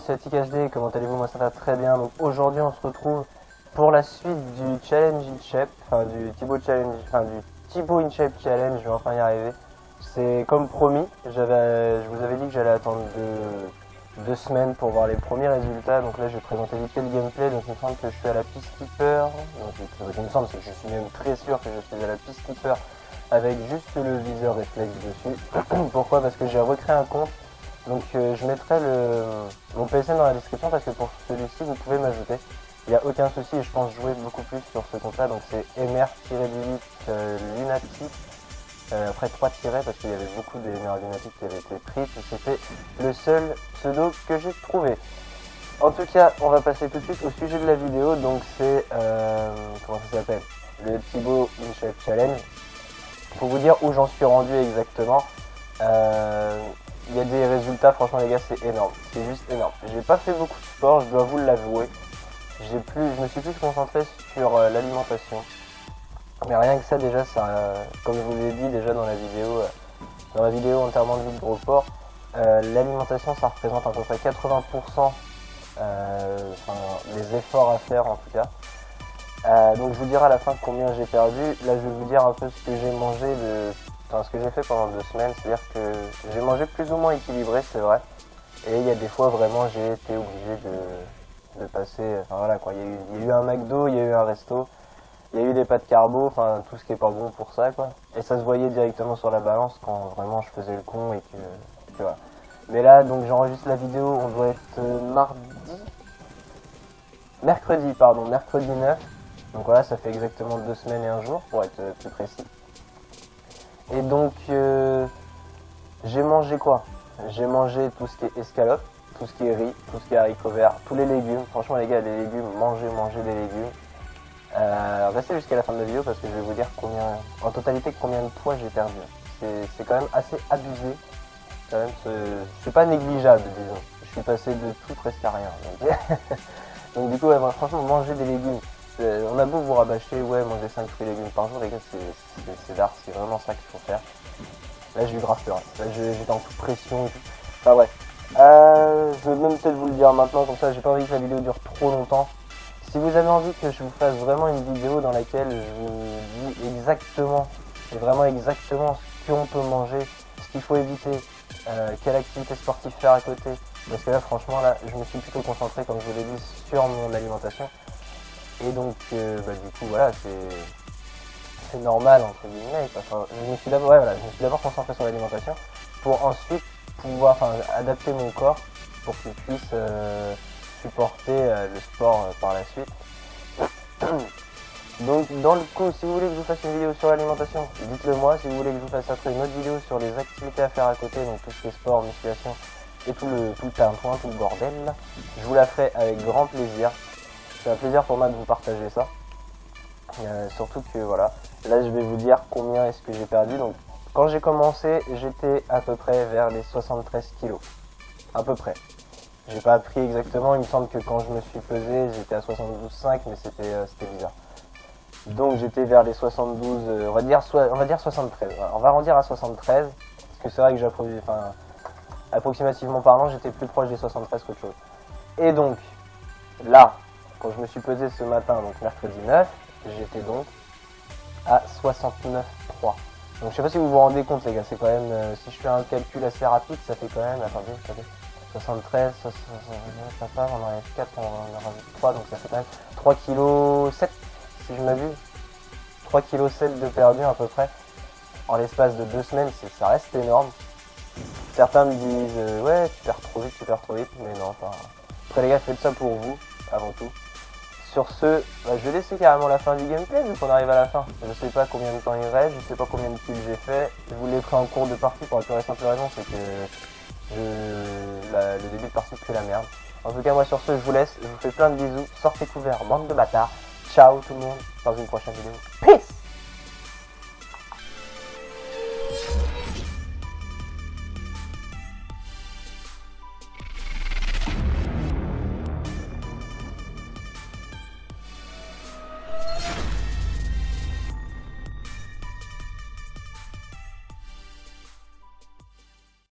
c'est ATKHD, comment allez-vous? Moi ça va très bien. Donc aujourd'hui on se retrouve pour la suite du Challenge in Shape, enfin du Thibaut Challenge, enfin du Thibaut in Shape Challenge, je vais enfin y arriver. C'est comme promis, je vous avais dit que j'allais attendre deux semaines pour voir les premiers résultats. Donc là je vais présenter vite fait le gameplay. Donc il me semble que je suis à la Peacekeeper, donc il me semble, c'est que je suis même très sûr que je suis à la Peacekeeper avec juste le viseur réflexe dessus. Pourquoi? Parce que j'ai recréé un compte. Donc je mettrai mon PC dans la description parce que pour celui-ci vous pouvez m'ajouter. Il n'y a aucun souci et je pense jouer beaucoup plus sur ce compte là. Donc c'est MR-18 Lunatic. Après 3 tirets parce qu'il y avait beaucoup des MR Lunatic qui avaient été pris. C'était le seul pseudo que j'ai trouvé. En tout cas on va passer tout de suite au sujet de la vidéo. Donc c'est comment ça s'appelle, le Thibaut in Shape Challenge. Pour vous dire où j'en suis rendu exactement. Il y a des résultats, franchement les gars, c'est énorme, c'est juste énorme. J'ai pas fait beaucoup de sport, je dois vous l'avouer. Je me suis plus concentré sur l'alimentation. Mais rien que ça déjà, comme je vous l'ai dit déjà dans la vidéo enterrement de vie de gros porc, l'alimentation ça représente à peu près 80% des efforts à faire en tout cas. Donc je vous dirai à la fin combien j'ai perdu. Là je vais vous dire un peu ce que j'ai mangé ce que j'ai fait pendant 2 semaines, c'est-à-dire que j'ai mangé plus ou moins équilibré, c'est vrai. Et il y a des fois vraiment j'ai été obligé de passer, enfin voilà quoi, il y a eu un McDo, il y a eu un resto, il y a eu des pâtes carbo, enfin tout ce qui est pas bon pour ça quoi. Et ça se voyait directement sur la balance quand vraiment je faisais le con et que voilà. Mais là donc j'enregistre la vidéo, on doit être mercredi 9. Donc voilà, ça fait exactement 2 semaines et un jour pour être plus précis. Et donc j'ai mangé quoi? J'ai mangé tout ce qui est escalope, tout ce qui est riz, tout ce qui est haricots verts, tous les légumes. Franchement les gars, les légumes, mangez des légumes. Restez jusqu'à la fin de la vidéo parce que je vais vous dire en totalité combien de poids j'ai perdu. C'est quand même assez abusé. Quand même, c'est pas négligeable disons. Je suis passé de tout presque à rien. Donc du coup ouais, franchement manger des légumes. On a beau vous rabâcher, ouais, manger 5 fruits et légumes par jour, les gars, c'est d'art, c'est vraiment ça qu'il faut faire. Là, j'ai eu grave peur, là, j'étais en toute pression et tout. Enfin, bref. Je vais même peut-être vous le dire maintenant, comme ça, j'ai pas envie que la vidéo dure trop longtemps. Si vous avez envie que je vous fasse vraiment une vidéo dans laquelle je vous dis exactement, vraiment exactement ce qu'on peut manger, ce qu'il faut éviter, quelle activité sportive faire à côté, parce que là, franchement, là, je me suis plutôt concentré, comme je vous l'ai dit, sur mon alimentation. Et donc, du coup, voilà, c'est normal, entre guillemets. Enfin, je me suis d'abord concentré sur l'alimentation pour ensuite pouvoir adapter mon corps pour qu'il puisse supporter le sport par la suite. Donc, dans le coup, si vous voulez que je vous fasse une vidéo sur l'alimentation, dites-le moi. Si vous voulez que je vous fasse après une autre vidéo sur les activités à faire à côté, donc tout ce qui est sport, musculation et tout le tintouin, tout le bordel, je vous la ferai avec grand plaisir. C'est un plaisir pour moi de vous partager ça. Surtout que voilà, là je vais vous dire combien est-ce que j'ai perdu. Donc quand j'ai commencé, j'étais à peu près vers les 73 kilos. À peu près. J'ai pas appris exactement, il me semble que quand je me suis pesé, j'étais à 72,5, mais c'était bizarre. Donc j'étais vers les 72, on va dire 73. Voilà. On va arrondir à 73, parce que c'est vrai que j'ai approximativement parlant, j'étais plus proche des 73 qu'autre chose. Et donc, là, quand je me suis pesé ce matin, donc mercredi 9, j'étais donc à 69,3. Donc je sais pas si vous vous rendez compte les gars, c'est quand même, si je fais un calcul assez rapide, ça fait quand même, attendez, 73, 69, on enlève 4, on en rajoute 3, donc ça fait quand même 3,7 kg, si je m'abuse. 3,7 kg de perdu à peu près, en l'espace de 2 semaines, ça reste énorme. Certains me disent, ouais, tu perds trop vite, mais non, enfin... Après les gars, faites ça pour vous, avant tout. Sur ce, je vais laisser carrément la fin du gameplay vu qu'on arrive à la fin. Je sais pas combien de temps il reste, je sais pas combien de kills j'ai fait. Je vous l'ai pris en cours de partie pour la pure et simple raison, c'est que le début de partie c'est la merde. En tout cas moi sur ce je vous laisse, je vous fais plein de bisous, sortez couverts, bande de bâtards. Ciao tout le monde, dans une prochaine vidéo. Peace.